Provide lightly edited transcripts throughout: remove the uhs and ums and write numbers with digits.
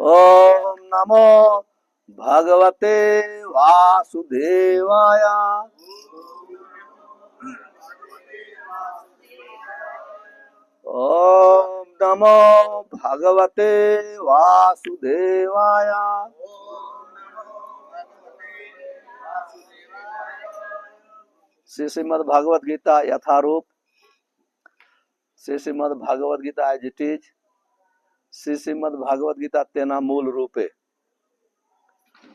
ओम नमो भगवते वासुदेवाय। ओम नमो भगवते वासुदेवाय। श्रीमद् भागवत गीता यथारूप, Shrimad Bhagavad Gita as it is, Shrimad Bhagavad Gita तेना मूल रूपे,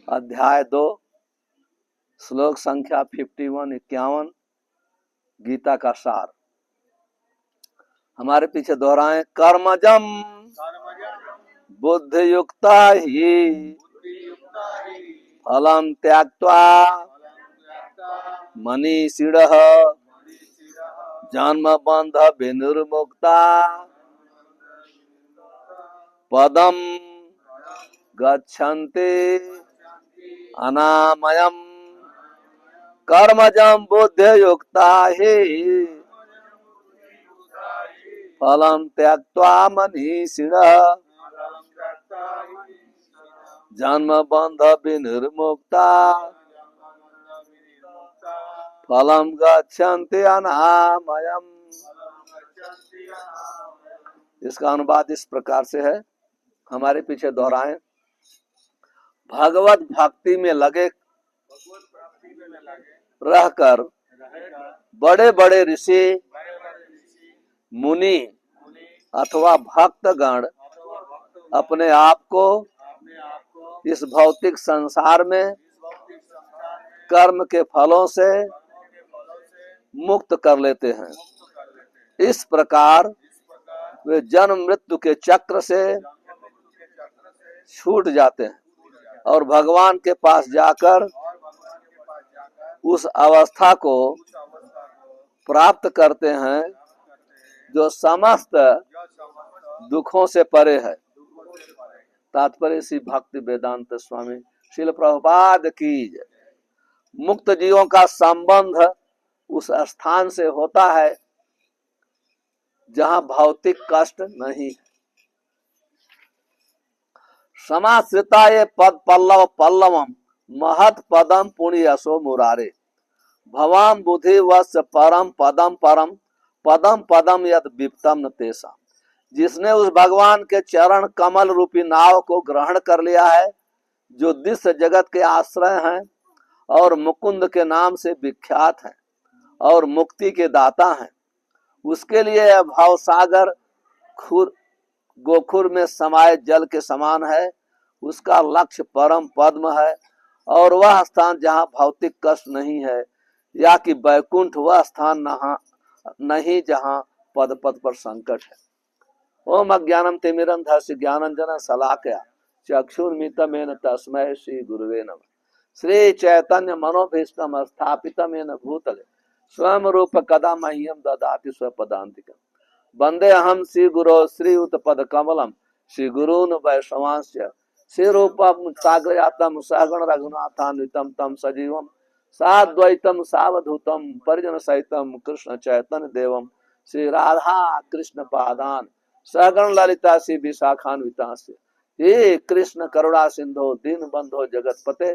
अध्याय 2, श्लोक संख्या 51-51, गीता का सार हमारे पीछे दोहराएं। कर्मजम बुद्धि युक्ता ही फलम त्याक्त्वा मनीषिणः जन्म बंध विनिर्मुक्ता पदम गच्छन्ति अनामयम्। कर्मजं बुद्धियुक्ता हि फलं त्यक्त्वा मनीषिणः जन्म बंध विनिर्मुक्ता फलम गच्छन्ति अनामयम्। इसका अनुवाद इस प्रकार से है, हमारे पीछे दोहराएं। भगवत भक्ति में लगे रहकर बड़े बड़े ऋषि मुनि अथवा भक्तगण अपने आप को इस भौतिक संसार में कर्म के फलों से मुक्त कर लेते हैं। इस प्रकार वे जन्म मृत्यु के चक्र से छूट जाते हैं और भगवान के पास जाकर उस अवस्था को प्राप्त करते हैं जो समस्त दुखों से परे है। तात्पर्य श्री भक्ति वेदांत स्वामी श्रील प्रभुपाद की जय। मुक्त जीवों का संबंध उस स्थान से होता है जहां भौतिक कष्ट नहीं है। समाश्रिता ये पद पल्लव पल्लवम महत पदम पुण्यसो मुरारे भवाम बुद्धि वत्स परम पदम परम पदम पदम यद विप्तम न तेसा। जिसने उस भगवान के चरण कमल रूपी नाव को ग्रहण कर लिया है, जो दृश्य जगत के आश्रय हैं और मुकुंद के नाम से विख्यात हैं और मुक्ति के दाता हैं, उसके लिए यह भाव सागर गोखुर में समाये जल के समान है। उसका लक्ष्य परम पद्म है और वह स्थान जहाँ भौतिक कष्ट नहीं है, या कि वैकुंठ वह स्थान नहीं जहाँ पद पद पर संकट है। ओम अज्ञानम तिमिरंधस्य ज्ञानांजन शलाकया चक्षुर्मिलितमेन तस्मै श्री गुरुवे नमः। श्री चैतन्य मनोभीष्टम स्थापितम येन भूतले स्वयं रूप कदा मह्यम ददाति स्वपदान्तिकम्। वंदे अहम श्री गुरो श्रीयुत पद कमलम श्री गुरून् वैष्णवांश्च श्री रूपम साग्रजातम सहगण रघुनाथान्वितम तम सजीवम साद्वैतम सावधूतम परिजन सहितम कृष्ण चैतन्य देवम श्री राधा कृष्ण पादान सहगण ललिता श्री विशाखान्वितांश्च। हे कृष्ण करुणा सिंधो दीन बंधो जगतपते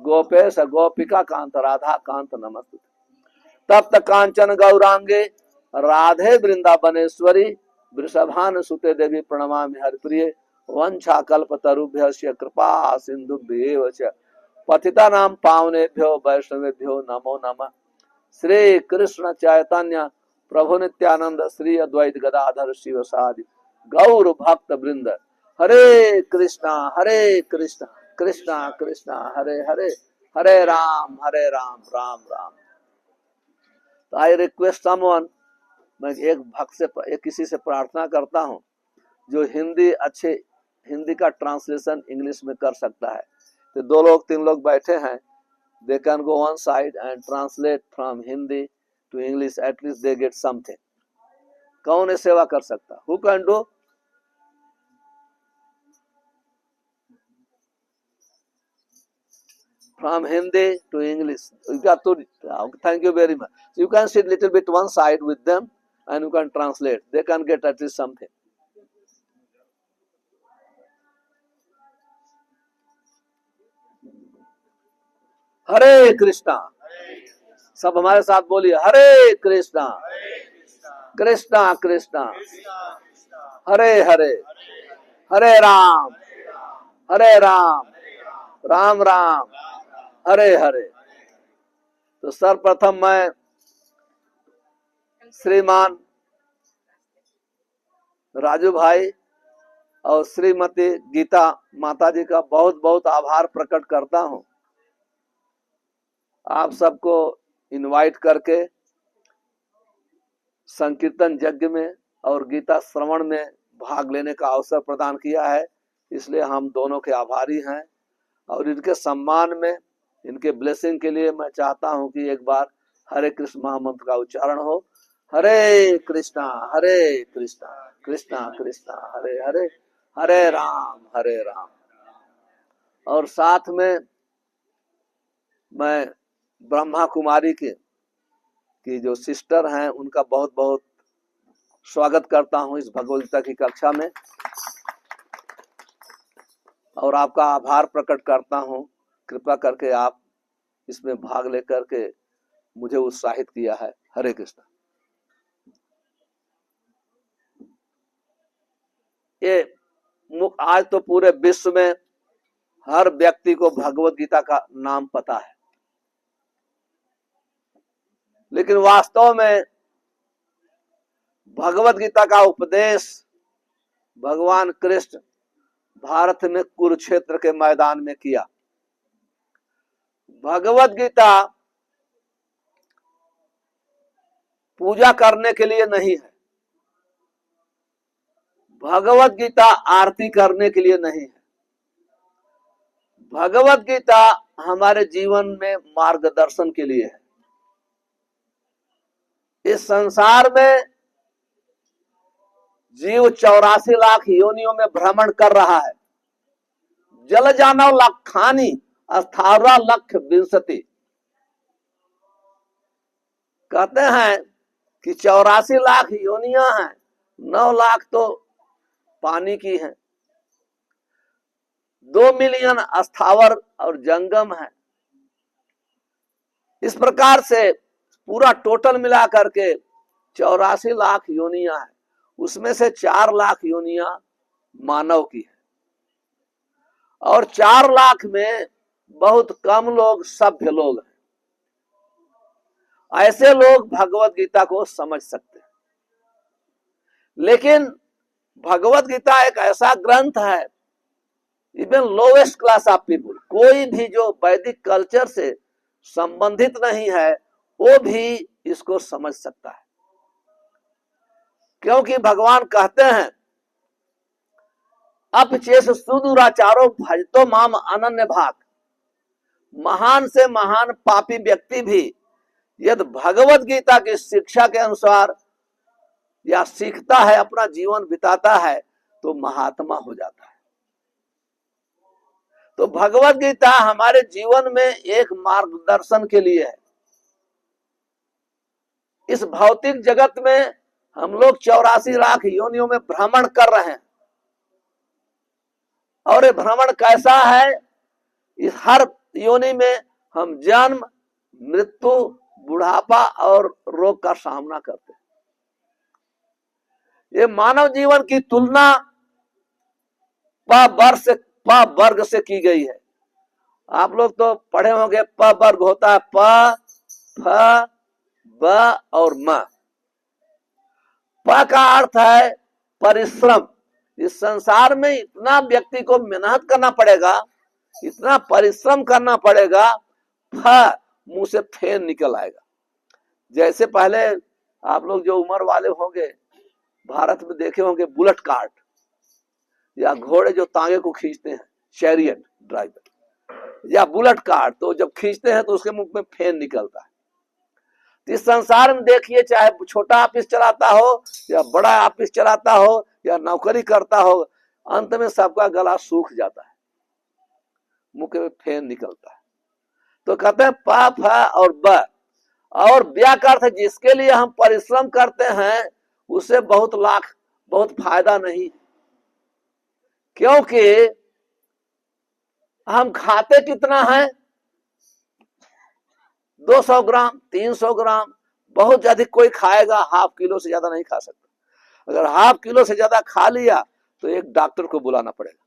गोपेश गोपिका कांत राधा कांत नमस्ते। तप्त कांचन गौरांगे राधे वृंदावनेश्वरी वृषभान सुते देवी प्रणमामि हरिप्रिये वंशा कल्पतरुभ्यश्च कृपा सिंधुभ्येव च पतितानां पावनेभ्यो वैष्णवेभ्यो नमो नमः। श्री कृष्ण चैतन्य प्रभु नित्यानंद श्री अद्वैत गदाधर शिवसादि गौर भक्त वृंद हरे कृष्णा कृष्णा कृष्णा हरे हरे हरे राम राम राम। तो आई रिक्वेस्ट समवन, मैं एक भक्त से किसी से प्रार्थना करता हूँ जो हिंदी का ट्रांसलेशन इंग्लिश में कर सकता है। तो 2 लोग 3 लोग बैठे हैं, they can go one side and translate from Hindi to English, at least they get something. कौन है सेवा कर सकता? Who can do? From Hindi to English, you got to. Thank you very much. You can sit little bit one side with them, and you can translate. They can get at least something. हरे कृष्णा। सब हमारे साथ बोलिए, हरे कृष्णा कृष्णा कृष्णा हरे हरे, हरे राम राम राम हरे हरे। तो सर्वप्रथम मैं श्रीमान राजू भाई और श्रीमती गीता माता जी का बहुत बहुत आभार प्रकट करता हूं। आप सबको इनवाइट करके संकीर्तन यज्ञ में और गीता श्रवण में भाग लेने का अवसर प्रदान किया है, इसलिए हम दोनों के आभारी हैं। और इनके सम्मान में, इनके ब्लेसिंग के लिए मैं चाहता हूं कि एक बार हरे कृष्ण महामंत्र का उच्चारण हो। हरे कृष्णा कृष्णा कृष्णा हरे हरे, हरे राम। और साथ में मैं ब्रह्मा कुमारी की जो सिस्टर हैं उनका बहुत बहुत स्वागत करता हूं इस भगवद गीता की कक्षा में, और आपका आभार प्रकट करता हूं। कृपा करके आप इसमें भाग लेकर के मुझे उत्साहित किया है। हरे कृष्ण। ये आज तो पूरे विश्व में हर व्यक्ति को भगवद गीता का नाम पता है, लेकिन वास्तव में भगवद गीता का उपदेश भगवान कृष्ण भारत में कुरुक्षेत्र के मैदान में किया। भगवद गीता पूजा करने के लिए नहीं है, भगवद गीता आरती करने के लिए नहीं है, भगवद गीता हमारे जीवन में मार्गदर्शन के लिए है। इस संसार में जीव 84 लाख योनियों में भ्रमण कर रहा है। जल जानव लाखानी अठारह लख विंशति। कहते हैं कि 84 लाख योनियां हैं, 9 लाख तो पानी की हैं, 2 मिलियन अस्थावर और जंगम है। इस प्रकार से पूरा टोटल मिला करके 84 लाख योनियां हैं। उसमें से 4 लाख योनियां मानव की है, और 4 लाख में बहुत कम लोग सभ्य लोग हैं। ऐसे लोग भगवत गीता को समझ सकते हैं। लेकिन भगवत गीता एक ऐसा ग्रंथ है, even lowest class of people, कोई भी जो वैदिक कल्चर से संबंधित नहीं है वो भी इसको समझ सकता है। क्योंकि भगवान कहते हैं, अपचेस सुदुराचारो भजतो माम अनन्य भाग। महान से महान पापी व्यक्ति भी यदि भगवत गीता की शिक्षा के अनुसार या सीखता है, अपना जीवन बिताता है, तो महात्मा हो जाता है। तो भगवत गीता हमारे जीवन में एक मार्गदर्शन के लिए है। इस भौतिक जगत में हम लोग 84 लाख योनियों में भ्रमण कर रहे हैं, और ये भ्रमण कैसा है? इस हर योनि में हम जन्म, मृत्यु, बुढ़ापा और रोग का सामना करते हैं। ये मानव जीवन की तुलना प वर्ग से की गई है। आप लोग तो पढ़े होंगे, प वर्ग होता है प, फ, ब और म। प का अर्थ है परिश्रम। इस संसार में इतना व्यक्ति को मेहनत करना पड़ेगा, इतना परिश्रम करना पड़ेगा, फ मुंह से फेन निकल आएगा। जैसे पहले आप लोग जो उम्र वाले होंगे, भारत में देखे होंगे बुलेट कार्ट, या घोड़े जो तांगे को खींचते हैं, चैरियट ड्राइवर या बुलेट कार्ट, तो जब खींचते हैं तो उसके मुंह में फेन निकलता है। तो इस संसार में देखिए, चाहे छोटा ऑफिस चलाता हो या बड़ा ऑफिस चलाता हो या नौकरी करता हो, अंत में सबका गला सूख जाता है, मुंह में फेन निकलता है। तो कहते हैं प, फ और ब। और व्या का अर्थ जिसके लिए हम परिश्रम करते हैं उसे बहुत फायदा नहीं, क्योंकि हम खाते कितना है, 200 ग्राम, 300 ग्राम, बहुत अधिक कोई खाएगा, हाफ किलो से ज्यादा नहीं खा सकता। अगर हाफ किलो से ज्यादा खा लिया तो एक डॉक्टर को बुलाना पड़ेगा।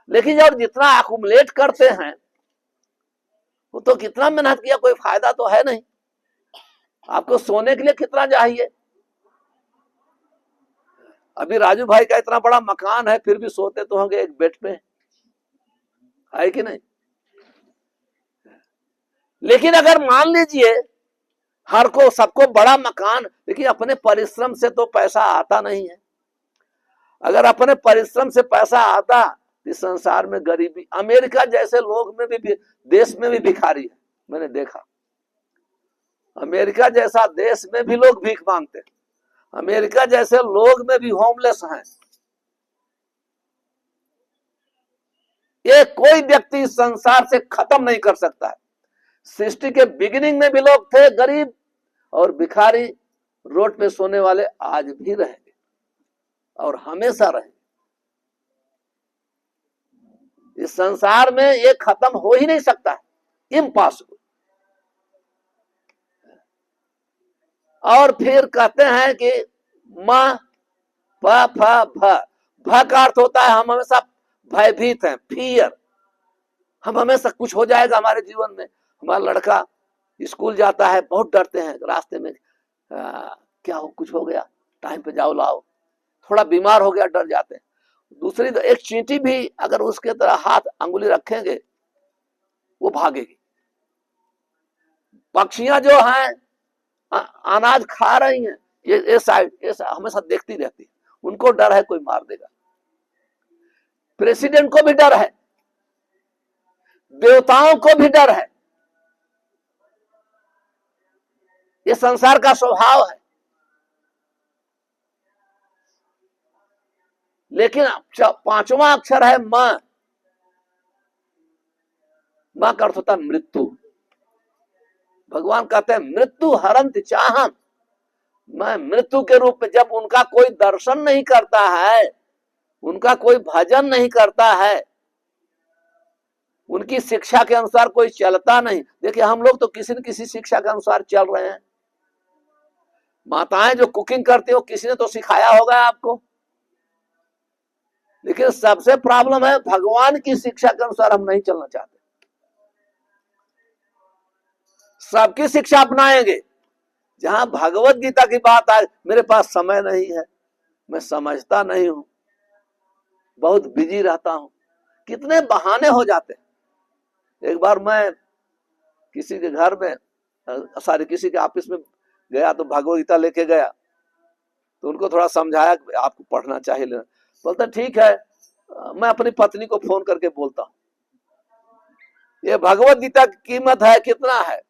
लेकिन जब जितना अकुमुलेट करते हैं, वो तो कितना मेहनत किया, कोई फायदा तो है नहीं। आपको सोने के लिए कितना चाहिए? अभी राजू भाई का इतना बड़ा मकान है, फिर भी सोते तो होंगे एक बेड पे, है कि नहीं? लेकिन अगर मान लीजिए हर को सबको बड़ा मकान, लेकिन अपने परिश्रम से तो पैसा आता नहीं है। अगर अपने परिश्रम से पैसा आता, इस संसार में गरीबी, अमेरिका जैसे लोग में भी, देश में भी भिखारी है, मैंने देखा। अमेरिका जैसा देश में भी लोग भीख मांगते हैं, अमेरिका जैसे लोग में भी होमलेस हैं। ये कोई व्यक्ति इस संसार से खत्म नहीं कर सकता है। सृष्टि के बिगिनिंग में भी लोग थे गरीब और भिखारी, रोड पे सोने वाले आज भी रहेंगे और हमेशा रहेंगे। इस संसार में ये खत्म हो ही नहीं सकता है, इम्पॉसिबल। और फिर कहते हैं कि म प फ भ का अर्थ होता है हम हमेशा भयभीत हैं, फियर। हम हमेशा कुछ हो जाएगा हमारे जीवन में। हमारा लड़का स्कूल जाता है, बहुत डरते हैं रास्ते में, क्या हो, कुछ हो गया, टाइम पे जाओ लाओ। थोड़ा बीमार हो गया, डर जाते हैं। दूसरी एक चींटी भी अगर उसके तरह हाथ अंगुली रखेंगे वो भागेगी। पक्षियां जो हैं अनाज खा रही हैं, ये साइड हमेशा देखती रहती है, उनको डर है कोई मार देगा। प्रेसिडेंट को भी डर है, देवताओं को भी डर है। ये संसार का स्वभाव है। लेकिन पांचवा अक्षर है म। म का अर्थ होता है मृत्यु। भगवान कहते हैं मृत्यु हरंत चाहम। मैं मृत्यु के रूप में, जब उनका कोई दर्शन नहीं करता है, उनका कोई भजन नहीं करता है, उनकी शिक्षा के अनुसार कोई चलता नहीं। देखिए हम लोग तो किसी न किसी शिक्षा के अनुसार चल रहे हैं। माताएं जो कुकिंग करती हो, किसी ने तो सिखाया होगा आपको। लेकिन सबसे प्रॉब्लम है भगवान की शिक्षा के अनुसार हम नहीं चलना चाहते। सबकी शिक्षा अपनाएंगे। जहां भगवत गीता की बात आए, मेरे पास समय नहीं है, मैं समझता नहीं हूं, बहुत बिजी रहता हूं, कितने बहाने हो जाते हैं। एक बार मैं किसी के घर में, किसी के ऑफिस में गया तो भगवत गीता लेके गया, तो उनको थोड़ा समझाया कि आपको पढ़ना चाहिए लेना। बोलता ठीक है, मैं अपनी पत्नी को फोन करके बोलता हूं। ये भगवत गीता की कीमत है कितना है,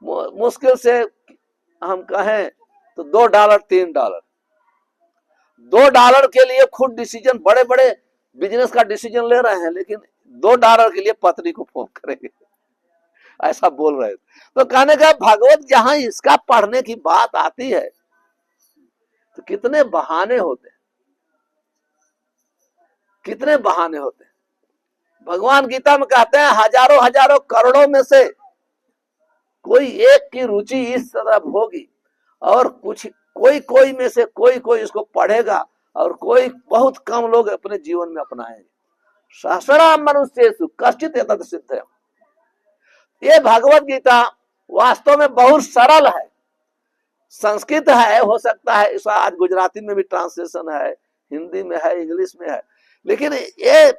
मुश्किल से हम कहें तो $2 $3। $2 के लिए खुद डिसीजन, बड़े बड़े बिजनेस का डिसीजन ले रहे हैं, लेकिन $2 के लिए पत्नी को फोन करेंगे, ऐसा बोल रहे थे। तो कहने का भगवत जहां इसका पढ़ने की बात आती है तो कितने बहाने होते हैं, कितने बहाने होते हैं। भगवान गीता में कहते हैं हजारों हजारों करोड़ों में से कोई एक की रुचि इस तरफ होगी, और कुछ कोई में से कोई इसको पढ़ेगा, और कोई बहुत कम लोग अपने जीवन में अपनाएंगे। सहस्राम मनुष्येषु कश्चित् एतत् सिद्धयम्। ये भगवत गीता वास्तव में बहुत सरल है। संस्कृत है, हो सकता है इसका आज गुजराती में भी ट्रांसलेशन है, हिंदी में है, इंग्लिश में है, लेकिन ये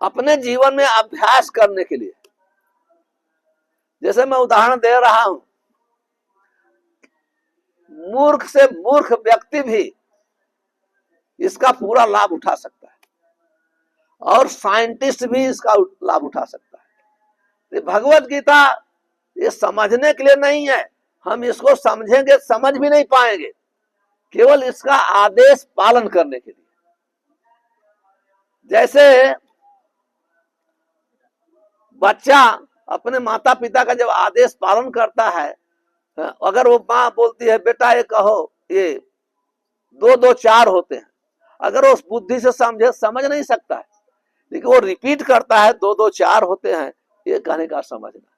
अपने जीवन में अभ्यास करने के लिए, जैसे मैं उदाहरण दे रहा हूं, मूर्ख से मूर्ख व्यक्ति भी इसका पूरा लाभ उठा सकता है, और साइंटिस्ट भी इसका लाभ उठा सकता है। भगवत गीता ये समझने के लिए नहीं है, हम इसको समझेंगे समझ भी नहीं पाएंगे, केवल इसका आदेश पालन करने के लिए। जैसे बच्चा अपने माता पिता का जब आदेश पालन करता है, अगर वो माँ बोलती है बेटा ये कहो, ये 2 2 4 होते हैं, अगर वो उस बुद्धि से समझे, समझ नहीं सकता है। लेकिन वो रिपीट करता है, दो दो चार होते हैं, ये कहने का समझना।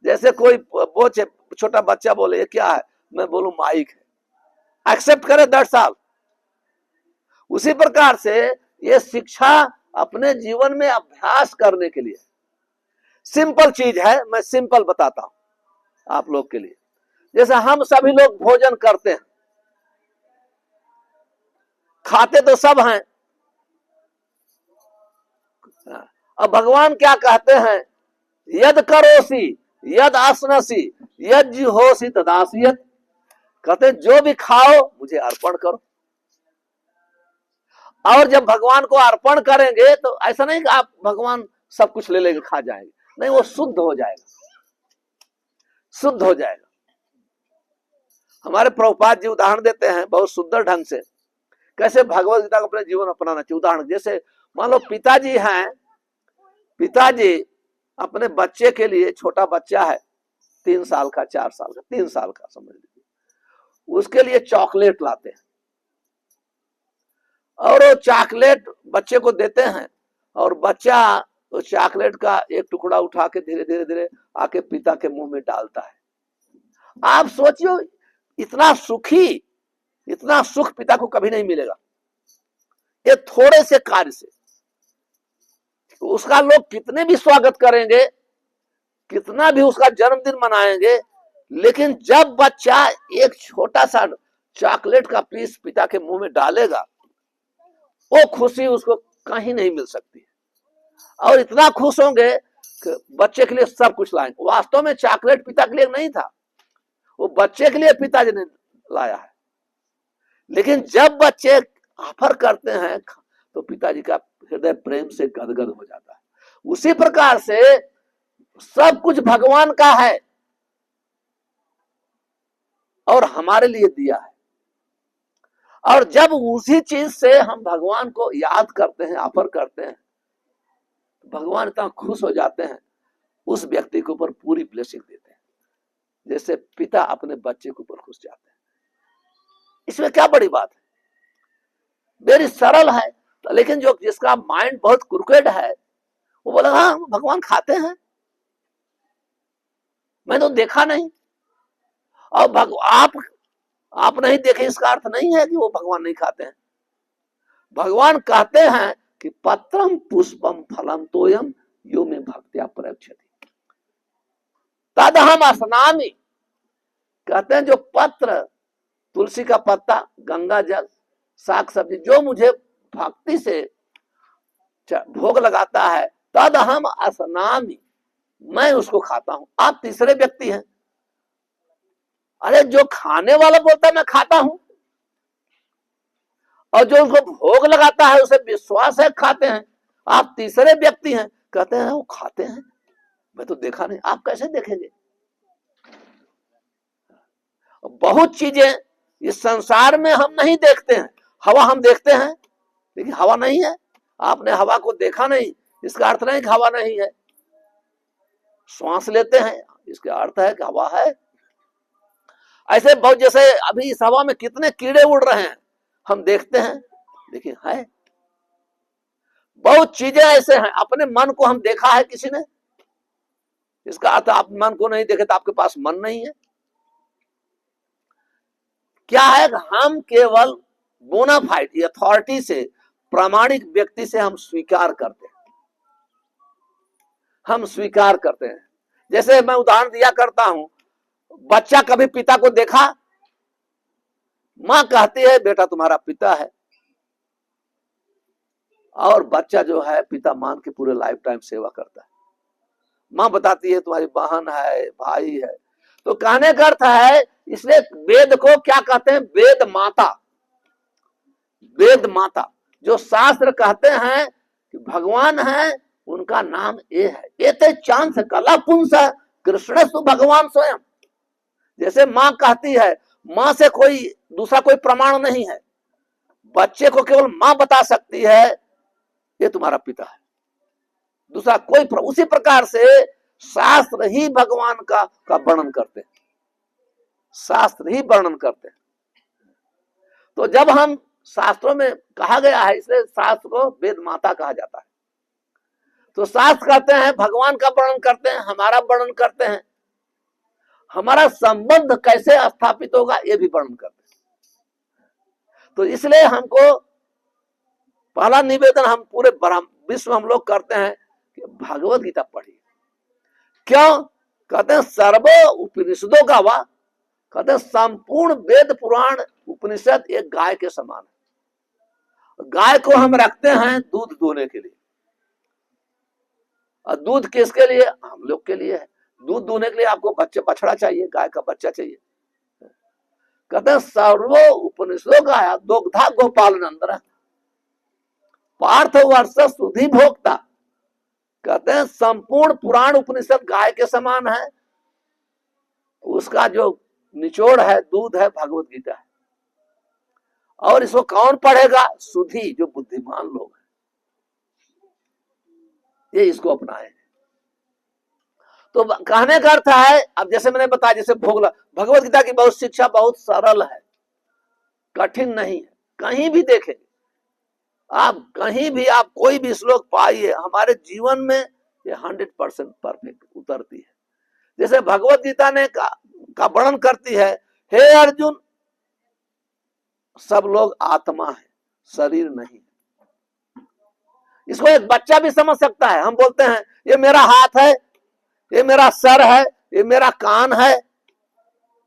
जैसे कोई वो छोटा बच्चा बोले ये क्या है, मैं बोलूं माइक है, एक्सेप्ट करे 10 साल। उसी प्रकार से ये शिक्षा अपने जीवन में अभ्यास करने के लिए सिंपल चीज है, मैं सिंपल बताता हूं आप लोग के लिए। जैसे हम सभी लोग भोजन करते हैं, खाते तो सब हैं। अब भगवान क्या कहते हैं, यद करोसी यद आसनसी यद जिहोसी तदासियत, कहते जो भी खाओ मुझे अर्पण करो। और जब भगवान को अर्पण करेंगे तो ऐसा नहीं कि आप भगवान सब कुछ ले लेके खा जाएंगे, नहीं, वो शुद्ध हो जाएगा, शुद्ध हो जाएगा। हमारे प्रभुपाद जी उदाहरण देते हैं बहुत सुंदर ढंग से, कैसे भगवत गीता को अपने जीवन अपनाना चाहिए। उदाहरण जैसे मान लो पिताजी हैं, पिताजी अपने बच्चे के लिए, छोटा बच्चा है 3 साल का 4 साल का 3 साल का समझ लीजिए, उसके लिए चॉकलेट लाते हैं और वो चॉकलेट बच्चे को देते हैं और बच्चा तो चॉकलेट का एक टुकड़ा उठा के धीरे धीरे धीरे आके पिता के मुंह में डालता है। आप सोचियो इतना सुखी, इतना सुख पिता को कभी नहीं मिलेगा ये थोड़े से कार्य से। तो उसका लोग कितने भी स्वागत करेंगे, कितना भी उसका जन्मदिन मनाएंगे, लेकिन जब बच्चा एक छोटा सा चॉकलेट का पीस पिता के मुंह में डालेगा, वो खुशी उसको कहीं नहीं मिल सकती। और इतना खुश होंगे कि बच्चे के लिए सब कुछ लाएंगे। वास्तव में चॉकलेट पिता के लिए नहीं था, वो बच्चे के लिए पिताजी ने लाया है। लेकिन जब बच्चे ऑफर करते हैं तो पिताजी का हृदय प्रेम से गदगद हो जाता है। उसी प्रकार से सब कुछ भगवान का है और हमारे लिए दिया है, और जब उसी चीज से हम भगवान को याद करते हैं, ऑफर करते हैं, भगवान इतना खुश हो जाते हैं, उस व्यक्ति के ऊपर पूरी ब्लेसिंग देते हैं, जैसे पिता अपने बच्चे के ऊपर खुश जाते हैं। इसमें क्या बड़ी बात है, वेरी सरल है। लेकिन जो जिसका माइंड बहुत क्रिकेट है वो बोला हाँ भगवान खाते हैं, मैं तो देखा नहीं। और आप नहीं देखे इसका अर्थ नहीं है कि वो भगवान नहीं खाते हैं। भगवान कहते हैं कि पत्रम पुष्पम फलम तोयम यो में भक्त्या प्रयच्छति तदहम अस्नामि। कहते हैं जो पत्र, तुलसी का पत्ता, गंगा जल, साग सब्जी जो मुझे भक्ति से भोग लगाता है, तदहम अस्नामि, मैं उसको खाता हूं। आप तीसरे व्यक्ति हैं। अरे जो खाने वाला बोलता है मैं खाता हूं, और जो उसको भोग लगाता है उसे विश्वास है खाते हैं। आप तीसरे व्यक्ति हैं, कहते हैं वो खाते हैं, मैं तो देखा नहीं। आप कैसे देखेंगे? बहुत चीजें इस संसार में हम नहीं देखते हैं। हवा हम देखते हैं लेकिन हवा नहीं है। आपने हवा को देखा नहीं, इसका अर्थ नहीं कि हवा नहीं है। श्वास लेते हैं, इसका अर्थ है कि हवा है। ऐसे बहुत, जैसे अभी इस हवा में कितने कीड़े उड़ रहे हैं हम देखते हैं लेकिन है। बहुत चीजें ऐसे हैं, अपने मन को हम देखा है किसी ने, इसका अर्थ आप मन को नहीं देखे तो आपके पास मन नहीं है। क्या है, हम केवल बोनाफाइड अथॉरिटी से, प्रामाणिक व्यक्ति से हम स्वीकार करते हैं, हम स्वीकार करते हैं। जैसे मैं उदाहरण दिया करता हूं, बच्चा कभी पिता को देखा, मां कहती है बेटा तुम्हारा पिता है, और बच्चा जो है पिता मान के पूरे लाइफ टाइम सेवा करता है। मां बताती है तुम्हारी बहन है, भाई है। तो कहने का अर्थ है, इसलिए वेद को क्या कहते हैं, वेद माता। वेद माता जो शास्त्र कहते हैं कि भगवान है, उनका नाम ये है। ये ते चांस कला पुंस कृष्णस्तु भगवान स्वयं। जैसे मां कहती है, मां से कोई दूसरा कोई प्रमाण नहीं है, बच्चे को केवल मां बता सकती है ये तुम्हारा पिता है, दूसरा कोई उसी प्रकार से शास्त्र ही भगवान का वर्णन करते हैं, शास्त्र ही वर्णन करते हैं। तो जब हम शास्त्रों में कहा गया है, इसलिए शास्त्र को वेद माता कहा जाता है। तो शास्त्र कहते हैं, भगवान का वर्णन करते हैं, हमारा वर्णन करते हैं, हमारा संबंध कैसे स्थापित होगा ये भी वर्णन करते हैं। तो इसलिए हमको पहला निवेदन हम पूरे विश्व हम लोग करते हैं कि भगवत गीता पढ़िए। क्यों कहते हैं? सर्व उपनिषदों का वा, कहते हैं संपूर्ण वेद पुराण उपनिषद एक गाय के समान है। गाय को हम रखते हैं दूध दूहने के लिए, और दूध किसके लिए? हम लोग के लिए है। दूध दूहने के लिए आपको बछड़ा चाहिए, गाय का बच्चा चाहिए। कहते हैं सर्व उपनिषदों का दुग्धा गोपाल नंदन पार्थ वर्ष सुधि भोक्ता। कहते हैं संपूर्ण पुराण उपनिषद गाय के समान है, उसका जो निचोड़ है, दूध है, भगवत गीता है। और इसको कौन पढ़ेगा? सुधी, जो बुद्धिमान लोग हैं, ये इसको अपनाए। तो कहने का अर्थ है, अब जैसे मैंने बताया, जैसे भोगला, भगवत गीता की बहुत शिक्षा बहुत सरल है, कठिन नहीं है। कहीं भी देखेंगे आप, कहीं भी आप कोई भी श्लोक पाइए, हमारे जीवन में ये 100% परफेक्ट उतरती है। जैसे भगवत गीता ने का वर्णन करती है, हे अर्जुन, सब लोग आत्मा है, शरीर नहीं। इसको एक बच्चा भी समझ सकता है। हम बोलते हैं ये मेरा हाथ है, ये मेरा सर है, ये मेरा कान है,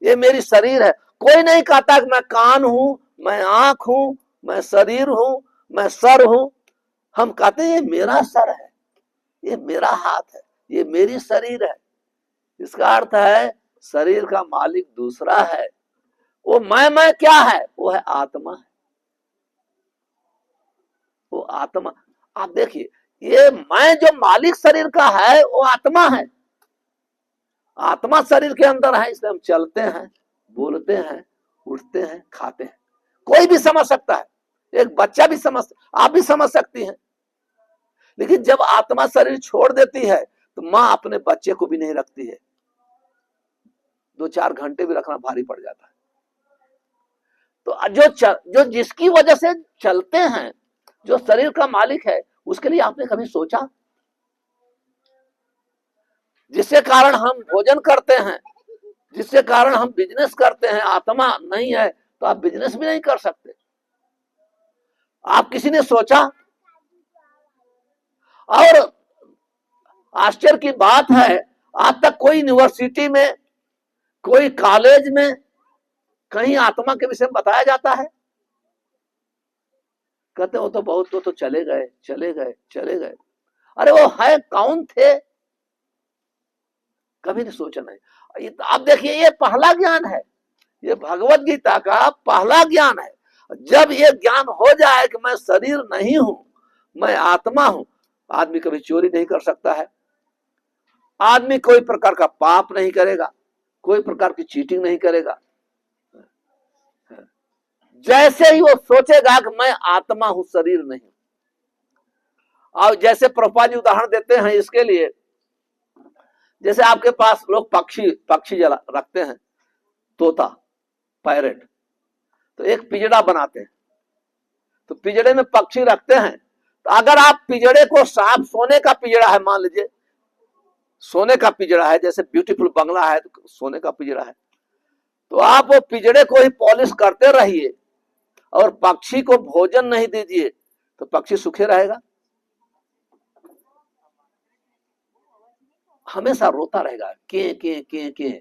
ये मेरी शरीर है। कोई नहीं कहता कि मैं कान हूं, मैं आंख हूं, मैं शरीर हूं, मैं सर हूं। हम कहते हैं ये मेरा सर है, ये मेरा हाथ है, ये मेरी शरीर है। इसका अर्थ है शरीर का मालिक दूसरा है। वो मैं क्या है? वो है आत्मा है, वो आत्मा। आप देखिए, ये मैं जो मालिक शरीर का है वो आत्मा है। आत्मा शरीर के अंदर है, इसलिए हम चलते हैं, बोलते हैं, उठते हैं, खाते हैं। कोई भी समझ सकता है, एक बच्चा भी समझ, आप भी समझ सकती हैं। लेकिन जब आत्मा शरीर छोड़ देती है तो माँ अपने बच्चे को भी नहीं रखती है, 2-4 घंटे भी रखना भारी पड़ जाता है। तो जो जिसकी वजह से चलते हैं, जो शरीर का मालिक है, उसके लिए आपने कभी सोचा? जिसके कारण हम भोजन करते हैं, जिसके कारण हम बिजनेस करते हैं, आत्मा नहीं है तो आप बिजनेस भी नहीं कर सकते। आप किसी ने सोचा? और आश्चर्य की बात है, आज तक कोई यूनिवर्सिटी में, कोई कॉलेज में कहीं आत्मा के विषय में बताया जाता है? कहते हो तो बहुत तो चले गए, चले गए, चले गए। अरे वो है कौन थे? कभी नहीं सोचा। नहीं। आप देखिए, ये पहला ज्ञान है, ये भगवत गीता का पहला ज्ञान है। जब ये ज्ञान हो जाए कि मैं शरीर नहीं हूं, मैं आत्मा हूं, आदमी कभी चोरी नहीं कर सकता है, आदमी कोई प्रकार का पाप नहीं करेगा, कोई प्रकार की चीटिंग नहीं करेगा। जैसे ही वो सोचेगा कि मैं आत्मा हूं, शरीर नहीं। और जैसे प्रभुपाद जी उदाहरण देते हैं इसके लिए, जैसे आपके पास लोग पक्षी जला रखते हैं, तोता, पैरेट, तो एक पिंजड़ा बनाते हैं, तो पिंजड़े में पक्षी रखते हैं। तो अगर आप पिंजड़े को साफ, सोने का पिंजड़ा है, मान लीजिए सोने का पिंजड़ा है, जैसे ब्यूटीफुल बंगला है तो सोने का पिंजड़ा है, तो आप वो पिंजड़े को ही पॉलिश करते रहिए और पक्षी को भोजन नहीं दीजिए, तो पक्षी सूखे रहेगा, हमेशा रोता रहेगा, के के के के।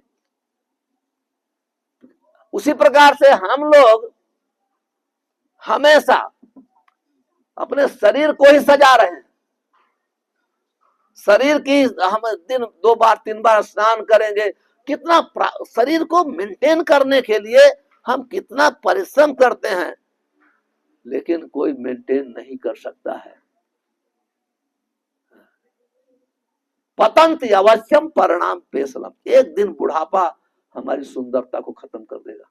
उसी प्रकार से हम लोग हमेशा अपने शरीर को ही सजा रहे हैं। शरीर की हम दिन 2 बार 3 बार स्नान करेंगे, कितना शरीर को मेंटेन करने के लिए हम कितना परिश्रम करते हैं, लेकिन कोई मेंटेन नहीं कर सकता है। पतंत अवश्यम परिणाम पेशलम, एक दिन बुढ़ापा हमारी सुंदरता को खत्म कर देगा।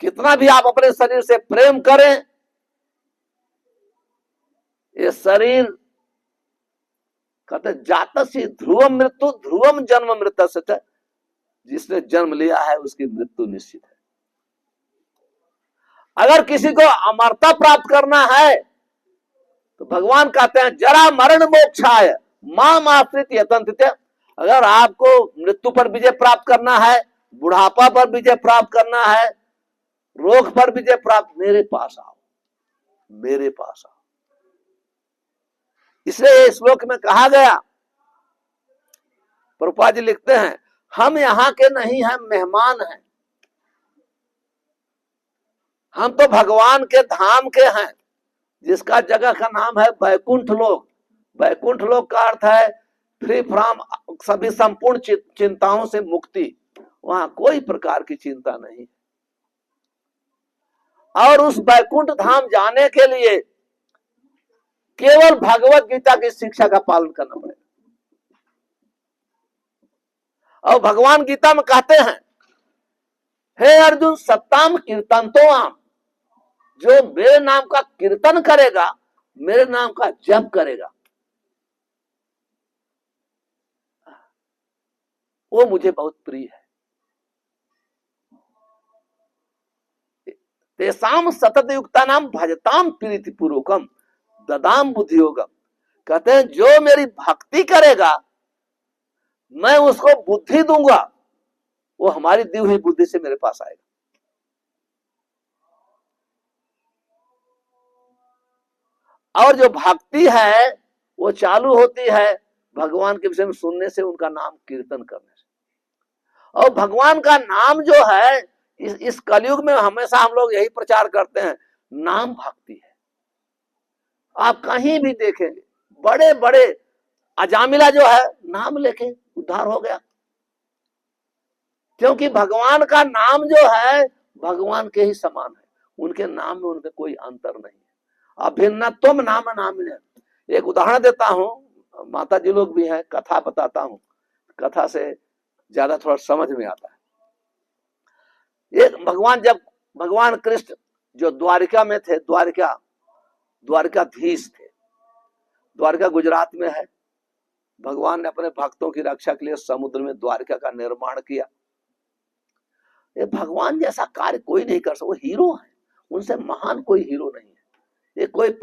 कितना भी आप अपने शरीर से प्रेम करें, ये शरीर कहते जातस्य ध्रुवम मृत्यु ध्रुवम जन्म मृत्यु, जिसने जन्म लिया है उसकी मृत्यु निश्चित है। अगर किसी को अमरता प्राप्त करना है तो भगवान कहते हैं जरा मरण मोक्षाय माम आश्रित यतन्ते। अगर आपको मृत्यु पर विजय प्राप्त करना है, बुढ़ापा पर विजय प्राप्त करना है, रोग पर विजय प्राप्त, मेरे पास आओ, मेरे पास आओ। इसलिए इस श्लोक में कहा गया, प्रभुपाद जी लिखते हैं हम यहां के नहीं हैं, मेहमान हैं। हम तो भगवान के धाम के हैं, जिसका जगह का नाम है बैकुंठ लोक। बैकुंठ लोक का अर्थ है फ्री फ्रॉम, सभी संपूर्ण चिंताओं से मुक्ति। वहां कोई प्रकार की चिंता नहीं। और उस बैकुंठ धाम जाने के लिए केवल भगवत गीता की शिक्षा का पालन करना पड़ेगा। और भगवान गीता में कहते हैं हे अर्जुन सत्ताम कीर्तन तो आम, जो मेरे नाम का कीर्तन करेगा, मेरे नाम का जप करेगा, वो मुझे बहुत प्रिय है। तेसाम सतत युक्ता नाम भजताम प्रीति पूर्वकम ददाम बुद्धि योगम। कहते हैं जो मेरी भक्ति करेगा मैं उसको बुद्धि दूंगा, वो हमारी दी हुई बुद्धि से मेरे पास आएगा। और जो भक्ति है वो चालू होती है भगवान के विषय में सुनने से, उनका नाम कीर्तन करने से। और भगवान का नाम जो है इस कलयुग में हमेशा हम लोग यही प्रचार करते हैं, नाम भक्ति है। आप कहीं भी देखेंगे बड़े बड़े अजामिला जो है नाम लेके उद्धार हो गया, क्योंकि भगवान का नाम जो है भगवान के ही समान है। उनके नाम में उनके कोई अंतर नहीं है। अभिन्नत्वम नाम नाम है। एक उदाहरण देता हूं, माता जी लोग भी हैं, कथा बताता हूं, कथा से ज्यादा थोड़ा समझ में आता है। एक जब भगवान कृष्ण जो द्वारिका में थे, द्वारिकाधीश थे, द्वारिका गुजरात में है। भगवान ने अपने भक्तों की रक्षा के लिए समुद्र में द्वारिका का निर्माण किया। ये भगवान जैसा कार्य कोई नहीं कर सकता, वो हीरो है, उनसे महान कोई हीरो नहीं है। ये कोई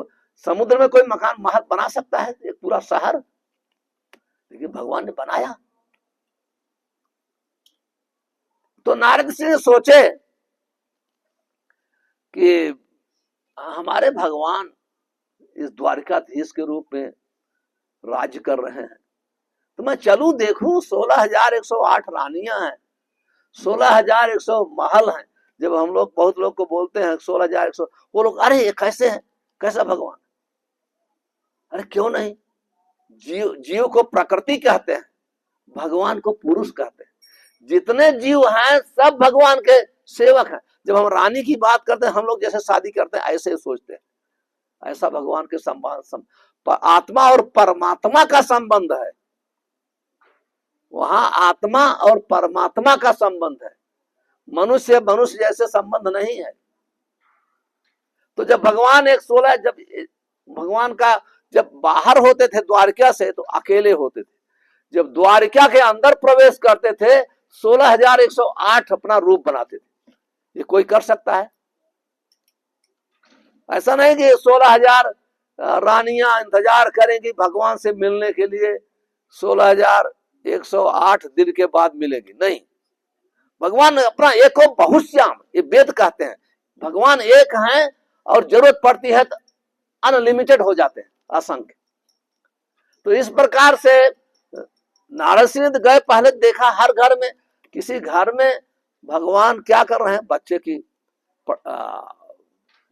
समुद्र में कोई मकान महल बना सकता है, एक पूरा शहर, लेकिन भगवान ने बनाया। तो नारद सिंह सोचे कि हमारे भगवान इस द्वारिकाधीश के रूप में राज्य कर रहे हैं, तो मैं चलूं देखूं। 16,108 रानियां हैं, 16,100 महल हैं। जब हम लोग बहुत लोग को बोलते हैं 16,100, वो लोग अरे ये कैसे है, कैसा भगवान? अरे क्यों नहीं, जीव को प्रकृति कहते हैं, भगवान को पुरुष कहते हैं। जितने जीव हैं सब भगवान के सेवक हैं। जब हम रानी की बात करते हैं, हम लोग जैसे शादी करते हैं ऐसे ही सोचते हैं, ऐसा भगवान के संबंध, आत्मा और परमात्मा का संबंध है। वहां आत्मा और परमात्मा का संबंध है, मनुष्य जैसे संबंध नहीं है। तो जब भगवान जब भगवान का जब बाहर होते थे द्वारिका से तो अकेले होते थे, जब द्वारिका के अंदर प्रवेश करते थे 16,108 अपना रूप बनाते थे। ये कोई कर सकता है? ऐसा नहीं कि 16,000 रानियां इंतजार करेंगी भगवान से मिलने के लिए, 16,108 दिन के बाद मिलेगी, नहीं। भगवान अपना एक हो बहुश्याम, ये वेद कहते हैं। भगवान एक हैं और जरूरत पड़ती है तो अनलिमिटेड हो जाते हैं, असंख्य। तो इस प्रकार से नारद सिंह गए, पहले देखा हर घर में, किसी घर में भगवान क्या कर रहे हैं,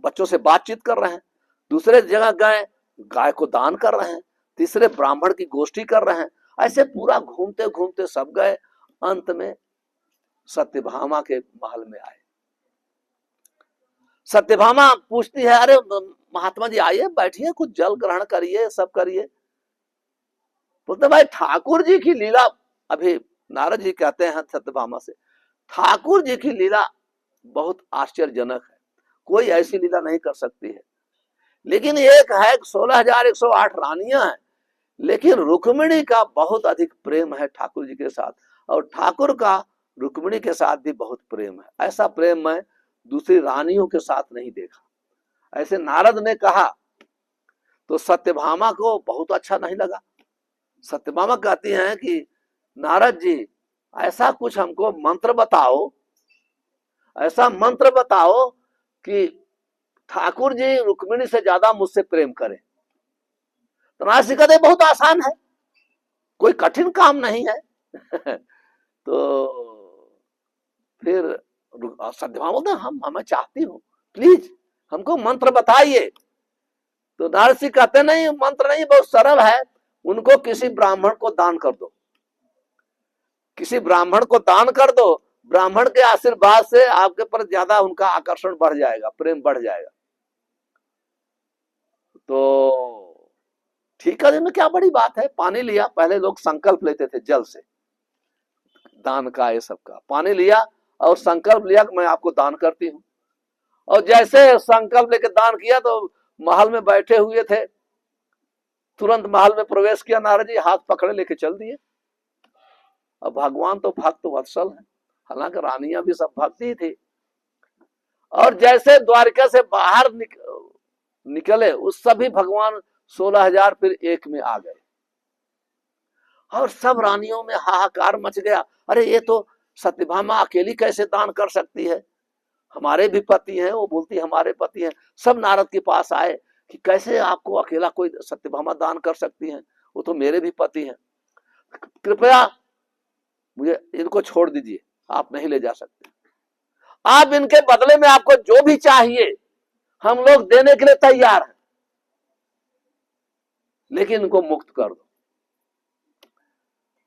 बच्चों से बातचीत कर रहे हैं। दूसरे जगह गए, गाय को दान कर रहे हैं। तीसरे ब्राह्मण की गोष्ठी कर रहे हैं। ऐसे पूरा घूमते घूमते सब गए। अंत में सत्यभामा के महल में आए। सत्यभामा पूछती है, अरे महात्मा जी आइए, बैठिए, कुछ जल ग्रहण करिए, सब करिए। बोलते भाई ठाकुर जी की लीला, अभी नारद जी कहते हैं सत्यभामा से, ठाकुर जी की लीला बहुत आश्चर्यजनक है, कोई ऐसी लीला नहीं कर सकती है। लेकिन एक है 16,108 रानियां हैं, लेकिन रुक्मिणी का बहुत अधिक प्रेम है ठाकुर जी के साथ, और ठाकुर का रुक्मिणी के साथ भी बहुत प्रेम है। ऐसा प्रेम मैं दूसरी रानियों के साथ नहीं देखा। ऐसे नारद ने कहा तो सत्यभामा को बहुत अच्छा नहीं लगा। सत्यभामा कहती हैं कि नारद जी, ऐसा कुछ हमको मंत्र बताओ, ऐसा मंत्र बताओ कि ठाकुर जी रुक्मिणी से ज्यादा मुझसे प्रेम करें। तो नारद जी कहते बहुत आसान है, कोई कठिन काम नहीं है। तो फिर सत्यभामा बोलते मैं चाहती हूँ, प्लीज हमको मंत्र बताइए। तो नारद जी कहते नहीं, मंत्र नहीं, बहुत सरल है, उनको किसी ब्राह्मण को दान कर दो, किसी ब्राह्मण को दान कर दो, ब्राह्मण के आशीर्वाद से आपके पर ज्यादा उनका आकर्षण बढ़ जाएगा, प्रेम बढ़ जाएगा। तो ठीक है, में क्या बड़ी बात है, पानी लिया, पहले लोग संकल्प लेते थे जल से दान का, ये सब का, पानी लिया और संकल्प लिया कि मैं आपको दान करती हूँ। और जैसे संकल्प लेकर दान किया तो महल में बैठे हुए थे, तुरंत महल में प्रवेश किया नारद जी, हाथ पकड़े लेके चल दिए। अब भगवान तो भक्त वत्सल है, हालांकि रानियां भी सब भक्ति थी। और जैसे द्वारिका से बाहर निकले उस सभी भगवान 16,000 फिर एक में आ गए और सब रानियों में हाहाकार मच गया। अरे ये तो सत्यभामा अकेली कैसे दान कर सकती है, हमारे भी पति हैं, वो बोलती हमारे पति हैं। सब नारद के पास आए कि कैसे आपको अकेला कोई सत्यभामा दान कर सकती है, वो तो मेरे भी पति हैं, कृपया मुझे इनको छोड़ दीजिए, आप नहीं ले जा सकते, आप इनके बदले में आपको जो भी चाहिए हम लोग देने के लिए तैयार हैं, लेकिन इनको मुक्त कर दो।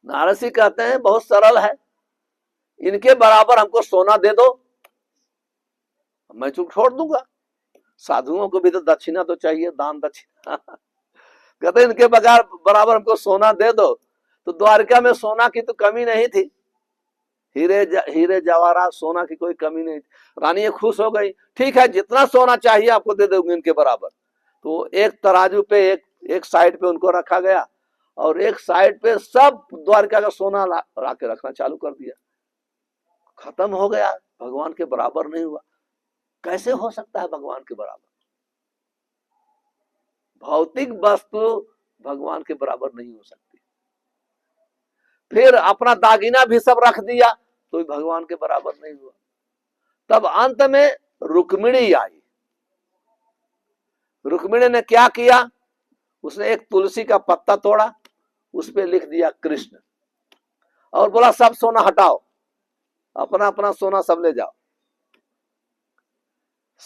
नारद जी कहते हैं बहुत सरल है, इनके बराबर हमको सोना दे दो, मैं चुप छोड़ दूंगा, साधुओं को भी तो दक्षिणा तो चाहिए, दान दक्षिणा। कहते इनके बराबर हमको सोना दे दो। तो द्वारका में सोना की तो कमी नहीं थी, हीरे जवाहरात सोना की कोई कमी नहीं थी। रानी खुश हो गई, ठीक है जितना सोना चाहिए आपको दे दूंगी इनके बराबर। तो एक तराजू पे एक साइड पे उनको रखा गया और एक साइड पे सब द्वारका का सोना ला के रखना चालू कर दिया। खत्म हो गया, भगवान के बराबर नहीं हुआ। कैसे हो सकता है भगवान के बराबर? भौतिक वस्तु भगवान के बराबर नहीं हो सकती। फिर अपना दागिना भी सब रख दिया तो भगवान के बराबर नहीं हुआ। तब अंत में रुक्मिणी आई। रुक्मिणी ने क्या किया, उसने एक तुलसी का पत्ता तोड़ा, उस पर लिख दिया कृष्ण और बोला सब सोना हटाओ, अपना अपना सोना सब ले जाओ।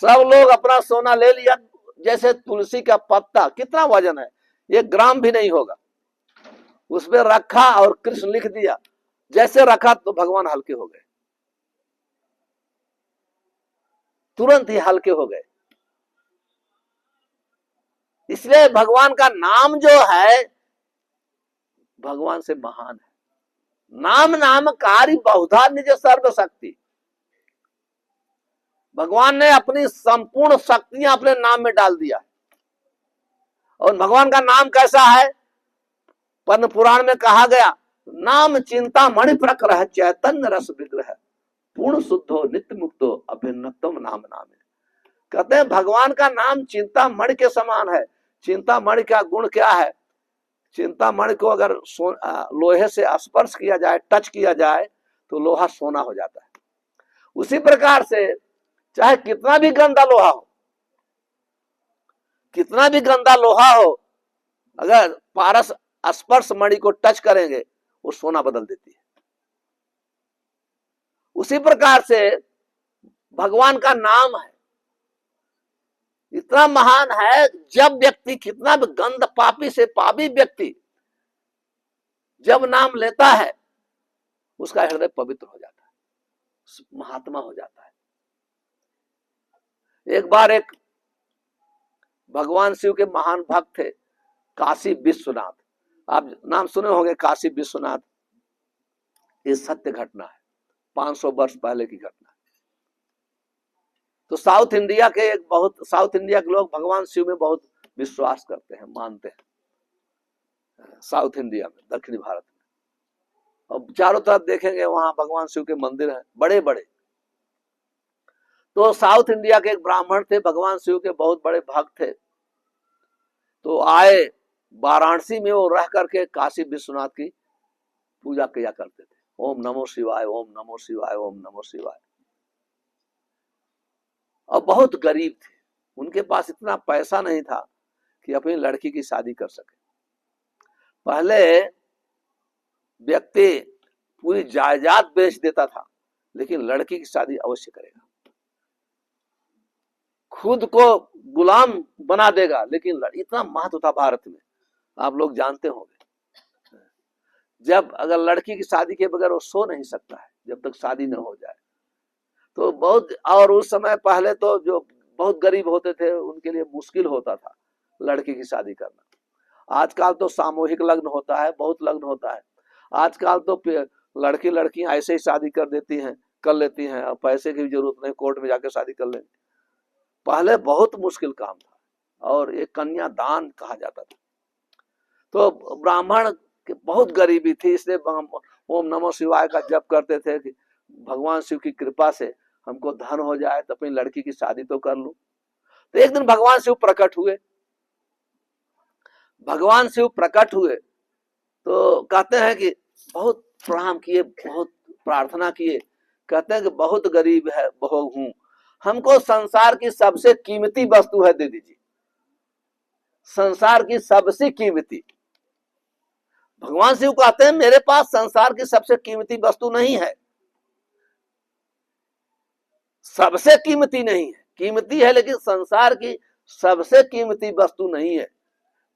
सब लोग अपना सोना ले लिया। जैसे तुलसी का पत्ता कितना वजन है, 1 ग्राम भी नहीं होगा, उस पर रखा और कृष्ण लिख दिया। जैसे रखा तो भगवान हल्के हो गए, तुरंत ही हल्के हो गए। इसलिए भगवान का नाम जो है भगवान से महान है। नाम नामकारी बहुधा निज सर्व शक्ति। भगवान ने अपनी संपूर्ण शक्तियां अपने नाम में डाल दिया। और भगवान का नाम कैसा है, पद्म पुराण में कहा गया, नाम चिंता मणि प्रकर चैतन्य रस विग्रह पूर्ण शुद्धो नित्य मुक्तो अभिन्नतम नाम नामे। कहते हैं भगवान का नाम चिंता मणि के समान है। चिंता मणि का गुण क्या है, चिंता मणि को अगर लोहे से स्पर्श किया जाए, टच किया जाए तो लोहा सोना हो जाता है। उसी प्रकार से चाहे कितना भी गंदा लोहा हो, कितना भी गंदा लोहा हो, अगर पारस स्पर्श मणि को टच करेंगे वो सोना बदल देती है। उसी प्रकार से भगवान का नाम है, इतना महान है, जब व्यक्ति कितना भी गंद पापी से पापी व्यक्ति जब नाम लेता है उसका हृदय पवित्र हो जाता है, महात्मा हो जाता है। एक बार एक भगवान शिव के महान भक्त थे काशी विश्वनाथ, आप नाम सुने होंगे काशी विश्वनाथ। ये सत्य घटना है, 500 वर्ष पहले की घटना। तो साउथ इंडिया के लोग भगवान शिव में बहुत विश्वास करते हैं, मानते हैं, साउथ इंडिया में, दक्षिणी भारत में। और चारों तरफ देखेंगे वहां भगवान शिव के मंदिर हैं बड़े बड़े। तो साउथ इंडिया के एक ब्राह्मण थे, भगवान शिव के बहुत बड़े भक्त थे। तो आए वाराणसी में, वो रह करके काशी विश्वनाथ की पूजा किया करते थे। ओम नमो शिवाय, ओम नमो शिवाय, ओम नमो शिवाय। और बहुत गरीब थे, उनके पास इतना पैसा नहीं था कि अपनी लड़की की शादी कर सके। पहले व्यक्ति पूरी जायदाद बेच देता था, लेकिन लड़की की शादी अवश्य करेगा। खुद को गुलाम बना देगा, लेकिन इतना महत्व था भारत में, आप लोग जानते होंगे। जब अगर लड़की की शादी के बगैर वो सो नहीं सकता है जब तक शादी न हो जाए। तो बहुत, और उस समय पहले तो जो बहुत गरीब होते थे उनके लिए मुश्किल होता था लड़की की शादी करना। आजकल तो सामूहिक लग्न होता है, बहुत लग्न होता है। आजकल तो लड़की लड़कियां ऐसे ही शादी कर देती हैं, कर लेती हैं, और पैसे की भी जरूरत नहीं, कोर्ट में जाकर शादी कर लेंगे। पहले बहुत मुश्किल काम था और एक कन्या दान कहा जाता था। तो ब्राह्मण की बहुत गरीबी थी, इसलिए ओम नमो शिवाय का जप करते थे कि भगवान शिव की कृपा से हमको धन हो जाए तो अपनी लड़की की शादी तो कर लूं। तो एक दिन भगवान शिव प्रकट हुए। भगवान शिव प्रकट हुए तो कहते हैं कि बहुत प्रणाम किए, बहुत प्रार्थना किए। कहते हैं कि बहुत गरीब है बहु हूं, हमको संसार की सबसे कीमती वस्तु है दे दीजिए, संसार की सबसे कीमती। भगवान शिव कहते हैं मेरे पास संसार की सबसे कीमती वस्तु नहीं है, सबसे कीमती नहीं है, कीमती है लेकिन संसार की सबसे कीमती वस्तु नहीं है।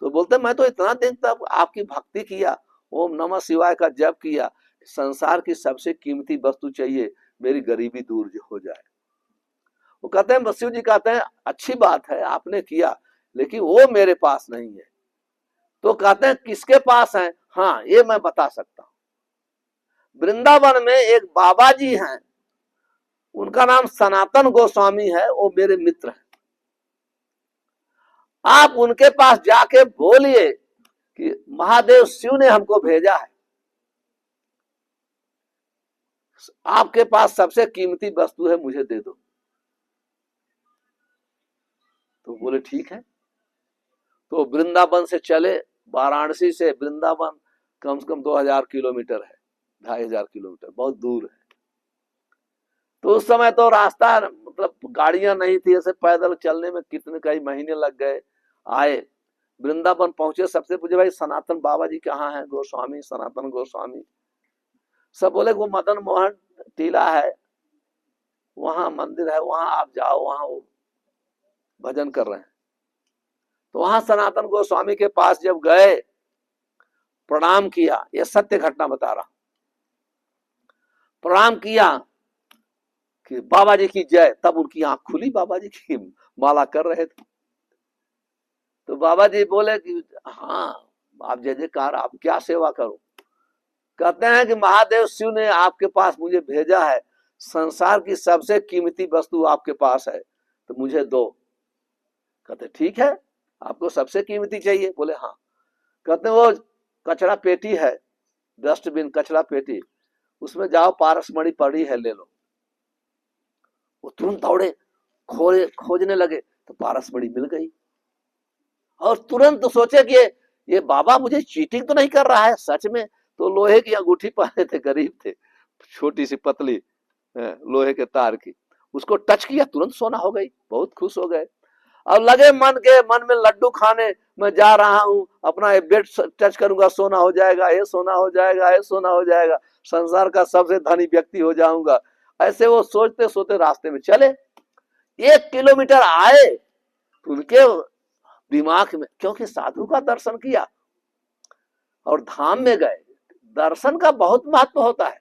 तो बोलते मैं तो इतना दिन तक आपकी भक्ति किया, ओम नमः शिवाय का जप किया, संसार की सबसे कीमती वस्तु चाहिए, मेरी गरीबी दूर हो जाए। वो कहते हैं, शिव जी कहते हैं अच्छी बात है आपने किया, लेकिन वो मेरे पास नहीं है। तो कहते हैं किसके पास है? हाँ ये मैं बता सकता हूं। वृंदावन में एक बाबा जी हैं, उनका नाम सनातन गोस्वामी है, वो मेरे मित्र हैं। आप उनके पास जाके बोलिए कि महादेव शिव ने हमको भेजा है, आपके पास सबसे कीमती वस्तु है, मुझे दे दो। तो बोले ठीक है। तो वृंदावन से चले, वाराणसी से वृंदावन कम से कम 2000 किलोमीटर है, 2500 किलोमीटर, बहुत दूर है। तो उस समय तो रास्ता मतलब गाड़ियां नहीं थी, ऐसे पैदल चलने में कितने कई महीने लग गए। आए वृंदावन पहुंचे, सबसे पूछे भाई सनातन बाबा जी कहाँ हैं? गोस्वामी, सनातन गोस्वामी। सब बोले वो मदन मोहन टीला है, वहां मंदिर है, वहां आप जाओ, वहां वो भजन कर रहे हैं। तो वहां सनातन गोस्वामी के पास जब गए, प्रणाम किया, ये सत्य घटना बता रहा, प्रणाम किया कि बाबा जी की जय। तब उनकी आंख खुली, बाबा जी की माला कर रहे थे। तो बाबा जी बोले कि हाँ आप जय जयकार, आप क्या सेवा करो? कहते हैं कि महादेव शिव ने आपके पास मुझे भेजा है, संसार की सबसे कीमती वस्तु आपके पास है, तो मुझे दो। कहते ठीक है, आपको सबसे कीमती चाहिए? बोले हाँ। कहते वो कचरा पेटी है, डस्टबिन कचरा पेटी, उसमें जाओ पारसमणि पड़ी है, ले लो। वो तुरंत दौड़े, खोजने लगे, तो पारसमणि मिल गई। और तुरंत सोचे कि ये बाबा मुझे चीटिंग तो नहीं कर रहा है सच में। तो लोहे की अंगूठी पहने थे, गरीब थे, छोटी सी पतली लोहे के तार की, उसको टच किया, तुरंत सोना हो गई। बहुत खुश हो गए। अब लगे मन में लड्डू खाने, मैं जा रहा हूँ, अपना बेड टच करूंगा, सोना हो जाएगा, ये सोना हो जाएगा, ये सोना हो जाएगा, संसार का सबसे धनी व्यक्ति हो जाऊंगा। ऐसे वो सोचते सोचते रास्ते में चले। 1 किलोमीटर आए तो उनके दिमाग में, क्योंकि साधु का दर्शन किया और धाम में गए, दर्शन का बहुत महत्व होता है।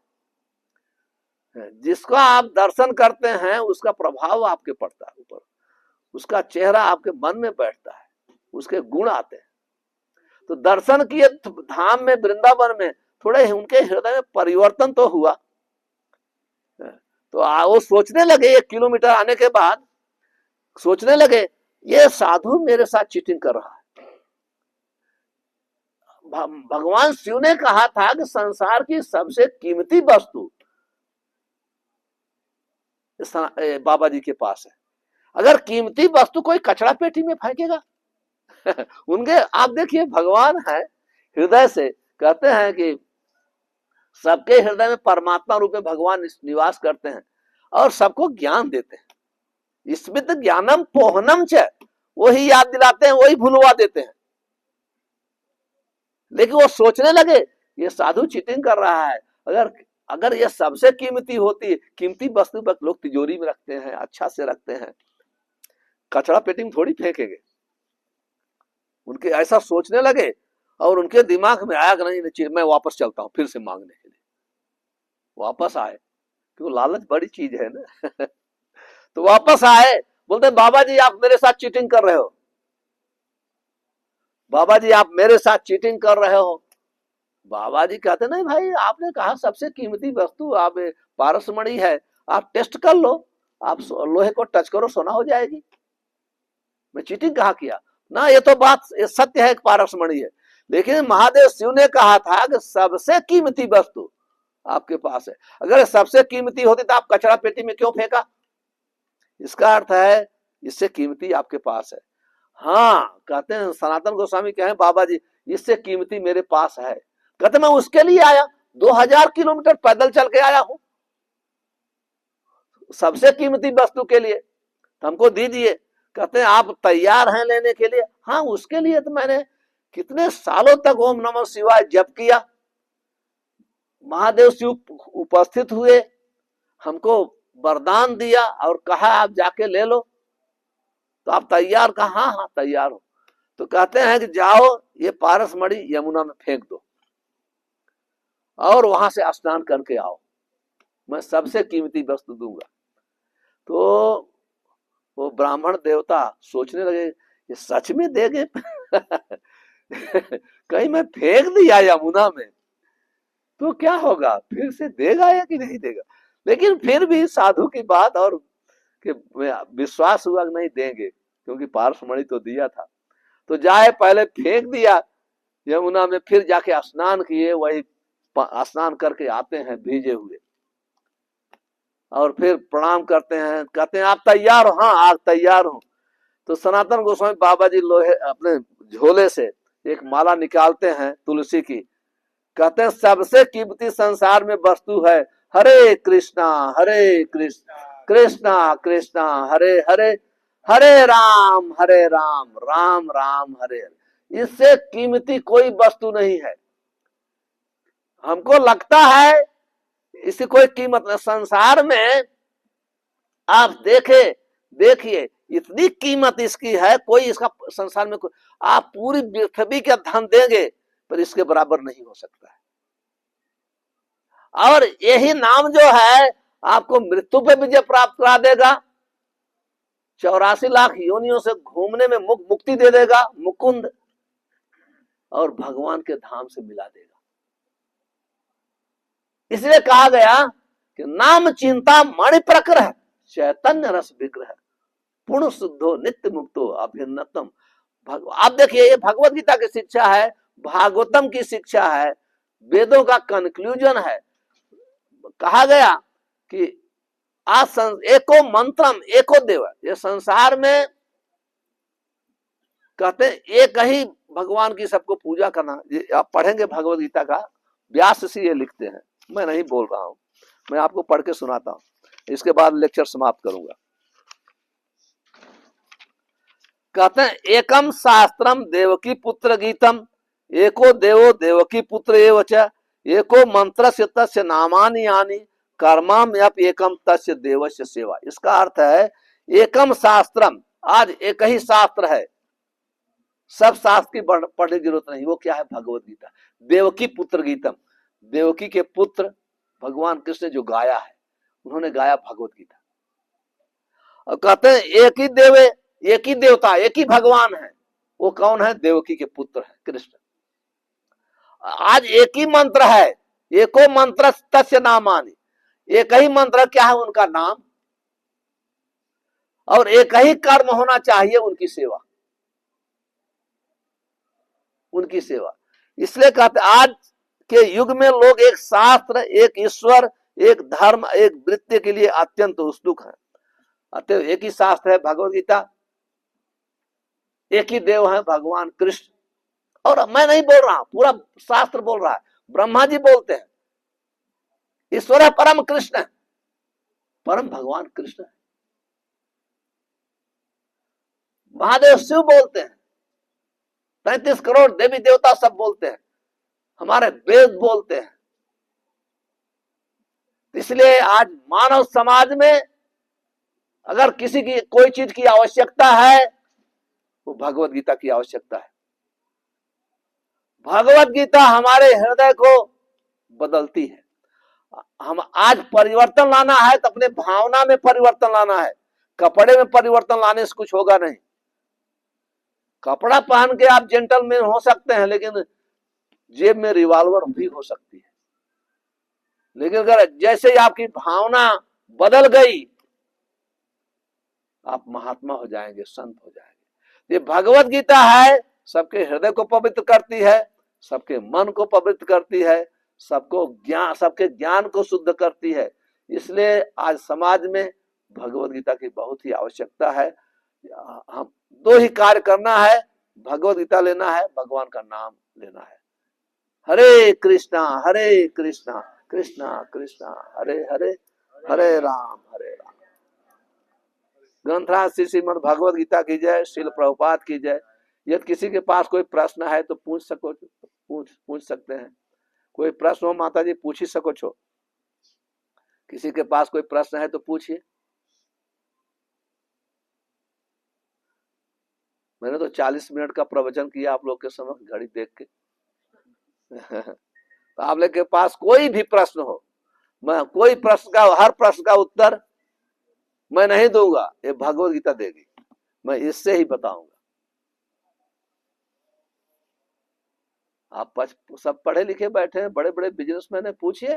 जिसका आप दर्शन करते हैं उसका प्रभाव आपके पड़ता है ऊपर, उसका चेहरा आपके मन में बैठता है, उसके गुण आते हैं। तो दर्शन किए धाम में, वृंदावन में, थोड़े उनके हृदय में परिवर्तन तो हुआ। तो वो सोचने लगे, 1 किलोमीटर आने के बाद सोचने लगे ये साधु मेरे साथ चीटिंग कर रहा है। भगवान शिव ने कहा था कि संसार की सबसे कीमती वस्तु बाबा जी के पास है। अगर कीमती वस्तु कोई कचरा पेटी में फेंकेगा उनके, आप देखिए भगवान है हृदय से, कहते हैं कि सबके हृदय में परमात्मा रूप में भगवान निवास करते हैं और सबको ज्ञान देते हैं। स्मित ज्ञानम पोहनम च, वही याद दिलाते हैं, वही भुलवा देते हैं। लेकिन वो सोचने लगे ये साधु चीटिंग कर रहा है, अगर अगर ये सबसे कीमती होती, कीमती वस्तु पर लोग तिजोरी में रखते हैं, अच्छा से रखते हैं, कचरा पेटी में थोड़ी फेंकेंगे। उनके ऐसा सोचने लगे और उनके दिमाग में आया कि नहीं, मैं वापस चलता हूं फिर से मांगने के लिए। वापस आए, क्यों, लालच बड़ी चीज है ना तो वापस आए, बोलते बाबा जी आप मेरे साथ चीटिंग कर रहे हो, बाबा जी आप मेरे साथ चीटिंग कर रहे हो। बाबा जी कहते नहीं भाई, आपने कहा सबसे कीमती वस्तु आप पारसमणि है, आप टेस्ट कर लो, आप लोहे को टच करो सोना हो जाएगी, मैं चीटिंग कहा किया ना। ये तो बात ये सत्य है, पारसमणि है, लेकिन महादेव शिव ने कहा था कि सबसे कीमती वस्तु आपके पास है। अगर सबसे कीमती होती तो आप कचरा पेटी में क्यों फेंका? इसका अर्थ है इससे कीमती आपके पास है। हाँ, कहते हैं सनातन गोस्वामी कहे बाबा जी इससे कीमती मेरे पास है। कहते मैं उसके लिए आया, 2000 किलोमीटर पैदल चल के आया हूं सबसे कीमती वस्तु के लिए, तो हमको दीजिए। कहते हैं आप तैयार हैं लेने के लिए? हाँ, उसके लिए तो मैंने कितने सालों तक ओम नमः शिवाय जप किया, महादेव शिव उपस्थित हुए, हमको वरदान दिया और कहा आप जाके ले लो, तो आप तैयार? कहा हाँ हाँ तैयार हो। तो कहते हैं कि जाओ ये पारसमणि यमुना में फेंक दो और वहां से स्नान करके आओ, मैं सबसे कीमती वस्तु दूंगा। तो वो ब्राह्मण देवता सोचने लगे ये सच में देंगे कहीं मैं फेंक दिया यमुना में तो क्या होगा, फिर से देगा या कि नहीं देगा। लेकिन फिर भी साधु की बात और कि विश्वास हुआ नहीं देंगे, क्योंकि पारसमणि तो दिया था। तो जाए पहले फेंक दिया यमुना में, फिर जाके स्नान किए, वही स्नान करके आते हैं भीजे हुए और फिर प्रणाम करते हैं, कहते हैं आप तैयार हो? हाँ आप तैयार हो। तो सनातन गोस्वामी बाबा जी लोहे अपने झोले से एक माला निकालते हैं तुलसी की, कहते हैं सबसे कीमती संसार में वस्तु है हरे कृष्णा कृष्णा कृष्णा हरे हरे, हरे राम राम राम हरे हरे। इससे कीमती कोई वस्तु नहीं है। हमको लगता है इसकी कोई कीमत नहीं। संसार में आप देखिए इतनी कीमत इसकी है, कोई इसका संसार में कोई, आप पूरी पृथ्वी का धन देंगे पर इसके बराबर नहीं हो सकता है। और यही नाम जो है आपको मृत्यु पे विजय प्राप्त करा देगा, 84 लाख योनियों से घूमने में मुक्ति दे देगा मुकुंद, और भगवान के धाम से मिला देगा। इसलिए कहा गया कि नाम चिंता मणि प्रकर चैतन्य रस विग्रह पूर्ण शुद्धो नित्य मुक्तो अभिन्नतम। आप देखिए ये भगवत गीता की शिक्षा है, भागवतम की शिक्षा है, वेदों का कंक्लूजन है। कहा गया कि एको मंत्रम एको देव, ये संसार में कहते एक ही भगवान की सबको पूजा करना। आप पढ़ेंगे भगवत गीता का, व्यास ऋषि ये लिखते हैं, मैं नहीं बोल रहा हूं, मैं आपको पढ़ के सुनाता हूं, इसके बाद लेक्चर समाप्त करूंगा। कहते हैं एकम शास्त्रम देवकी पुत्र गीतम, एको देवो देवकी पुत्र एव च, एको मंत्रस्य तस्य नामानि यानि, कर्माम यप एकम तस्य देवस्य सेवा। इसका अर्थ है एकम शास्त्रम, आज एक ही शास्त्र है, सब शास्त्र की पढ़ने की जरूरत नहीं। वो क्या है? भगवत गीता। देवकी पुत्र गीतम, देवकी के पुत्र भगवान कृष्ण जो गाया है, उन्होंने गाया भगवत गीता। और कहते हैं एक ही देवे, एक ही देवता, एक ही भगवान है, वो कौन है? देवकी के पुत्र है कृष्ण। आज एक ही मंत्र है, एको मंत्र तस्य नामानि, एक ही मंत्र, क्या है? उनका नाम। और एक ही कर्म होना चाहिए, उनकी सेवा, उनकी सेवा। इसलिए कहते आज के युग में लोग एक शास्त्र, एक ईश्वर, एक धर्म, एक वृत्ति के लिए अत्यंत उत्सुक है। अतः एक ही शास्त्र है भगवद गीता, एक ही देव है भगवान कृष्ण। और मैं नहीं बोल रहा हूं, पूरा शास्त्र बोल रहा है, ब्रह्मा जी बोलते हैं ईश्वर है परम कृष्ण है, परम भगवान कृष्ण है। महादेव शिव बोलते हैं, 35 करोड़ देवी देवता सब बोलते हैं, हमारे वेद बोलते हैं। इसलिए आज मानव समाज में अगर किसी की कोई चीज की आवश्यकता है, वो भगवत गीता की आवश्यकता है। भगवत गीता हमारे हृदय को बदलती है। हम आज परिवर्तन लाना है तो अपने भावना में परिवर्तन लाना है, कपड़े में परिवर्तन लाने से कुछ होगा नहीं। कपड़ा पहन के आप जेंटलमैन हो सकते हैं, लेकिन जेब में रिवॉल्वर भी हो सकती है। लेकिन अगर जैसे ही आपकी भावना बदल गई, आप महात्मा हो जाएंगे, संत हो जाएंगे। ये भगवत गीता है, सबके हृदय को पवित्र करती है, सबके मन को पवित्र करती है, सबको ज्ञान, सबके ज्ञान को शुद्ध करती है। इसलिए आज समाज में भगवत गीता की बहुत ही आवश्यकता है। हम दो ही कार्य करना है, भगवत गीता लेना है, भगवान का नाम लेना है। हरे कृष्णा कृष्णा कृष्णा हरे हरे, हरे राम हरे राम। ग्रंथराज श्री श्रीमद् भगवद गीता की जय, श्रील प्रभुपाद की जय। यदि किसी के पास कोई प्रश्न है तो पूछ सकते हैं। कोई प्रश्न हो माता जी, पूछ ही सको छो। किसी के पास कोई प्रश्न है तो पूछिए। मैंने तो 40 मिनट का प्रवचन किया आप लोग के समक्ष घड़ी देख के। तो आप लोग के पास कोई भी प्रश्न हो, मैं कोई प्रश्न का, हर प्रश्न का उत्तर मैं नहीं दूंगा, ये भगवत गीता देगी, मैं इससे ही बताऊंगा। आप सब पढ़े लिखे बैठे हैं, बड़े बड़े बिजनेसमैन है, पूछिए।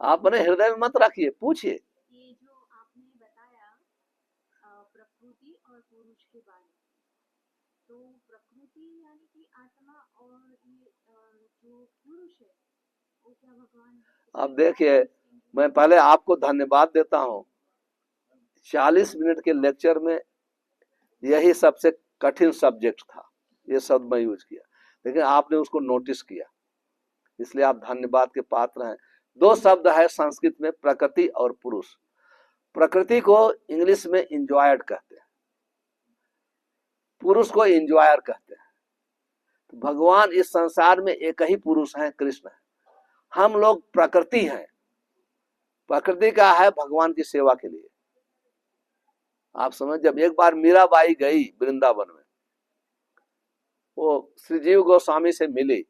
आप अपने हृदय में मत रखिए, पूछिए। ये जो आपने बताया प्रकृति और पुरुष के बारे में, तो प्रकृति यानी कि आत्मा, और ये जो पुरुष है वो क्या भगवान? अब देखिए, मैं पहले आपको धन्यवाद देता हूँ। 40 मिनट के लेक्चर में यही सबसे कठिन सब्जेक्ट था, ये शब्द मैं यूज किया, लेकिन आपने उसको नोटिस किया, इसलिए आप धन्यवाद के पात्र हैं। 2 शब्द है संस्कृत में, प्रकृति और पुरुष। प्रकृति को इंग्लिश में इंजॉयड कहते हैं, पुरुष को इंजॉयर कहते हैं। तो भगवान इस संसार में एक ही पुरुष है, कृष्ण है। हम लोग प्रकृति हैं, प्रकृति का है भगवान की सेवा के लिए। आप समझ, जब एक बार मीराबाई गई वृंदावन में, वो श्री जीव गोस्वामी से मिली,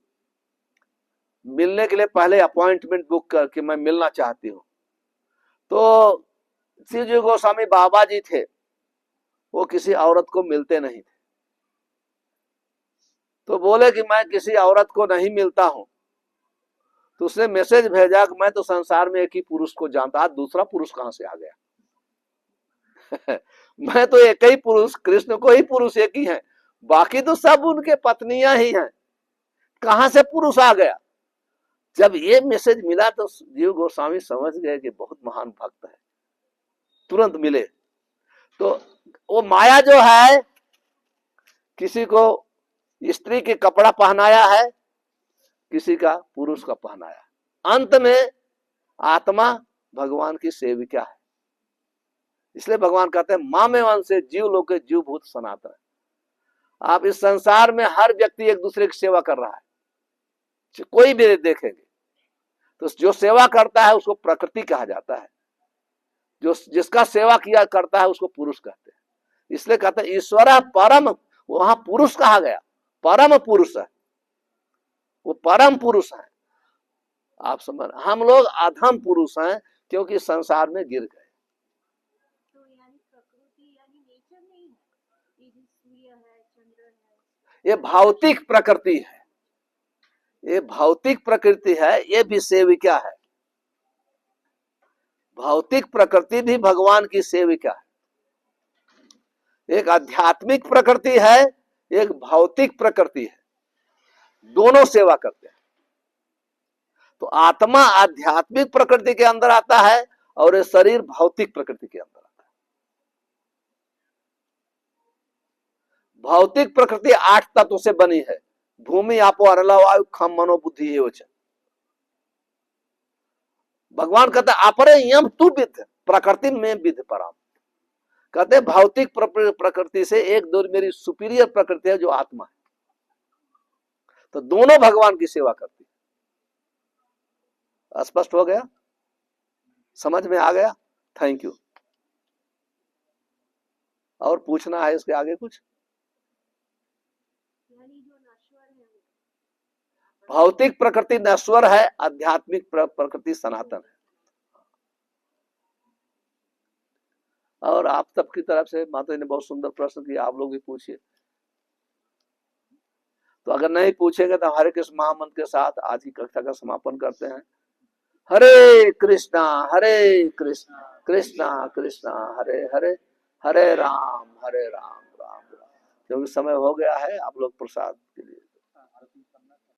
मिलने के लिए पहले अपॉइंटमेंट बुक करके मैं मिलना चाहती हूँ। तो श्री जीव गोस्वामी बाबा जी थे, वो किसी औरत को मिलते नहीं थे। तो बोले कि मैं किसी औरत को नहीं मिलता हूं। तो उसने मैसेज भेजा कि मैं तो संसार में एक ही पुरुष को जानता, आज दूसरा पुरुष कहां से आ गया? मैं तो एक ही पुरुष, कृष्ण को ही पुरुष एक ही है, बाकी तो सब उनके पत्नियां ही हैं, कहां से पुरुष आ गया? जब ये मैसेज मिला तो जीव गोस्वामी समझ गए कि बहुत महान भक्त है, तुरंत मिले। तो वो माया जो है, किसी को स्त्री के कपड़ा पहनाया है, किसी का पुरुष का पहनाया, अंत में आत्मा भगवान की सेविका है। इसलिए भगवान कहते हैं माँ में वंश से जीव लोके जीव भूत सनातन। आप इस संसार में हर व्यक्ति एक दूसरे की सेवा कर रहा है, कोई भी देखेंगे तो जो सेवा करता है उसको प्रकृति कहा जाता है, जो जिसका सेवा किया करता है उसको पुरुष कहते हैं। इसलिए कहते हैं ईश्वर परम, वहां पुरुष कहा गया, परम पुरुष है, वो परम पुरुष है। आप समझ, हम लोग अधम पुरुष हैं क्योंकि संसार में गिर गए। तो यानी प्रकृति यानी नेचर नहीं है, ये जो सूर्य है, चंद्र है, ये भौतिक प्रकृति है, ये भौतिक प्रकृति है, ये भी सेविका है। भौतिक प्रकृति भी भगवान की सेविका है। एक आध्यात्मिक प्रकृति है, एक भौतिक प्रकृति है, दोनों सेवा करते हैं। तो आत्मा आध्यात्मिक प्रकृति के अंदर आता है और ये शरीर भौतिक प्रकृति के अंदर आता है। भौतिक प्रकृति 8 तत्व से बनी है, भूमि आपो अरला वायु खम मनो बुद्धि एवं च। भगवान कहते अपरे यम तू विद्ध प्रकृति में विद्ध पराम। कहते भौतिक प्रकृति से एक दो मेरी सुपीरियर प्रकृति है जो आत्मा है। तो दोनों भगवान की सेवा करती है। स्पष्ट हो गया, समझ में आ गया? Thank you. और पूछना है इसके आगे कुछ? भौतिक प्रकृति नश्वर है, आध्यात्मिक प्रकृति सनातन है। और आप सबकी तरफ से माता जी ने बहुत सुंदर प्रश्न किया, आप लोग भी पूछिए। तो अगर नहीं पूछेंगे तो हरे कृष्ण महामंत्र के साथ आज की कक्षा का समापन करते हैं। हरे कृष्णा कृष्णा कृष्णा हरे हरे, हरे राम राम राम। क्योंकि समय हो गया है, आप लोग प्रसाद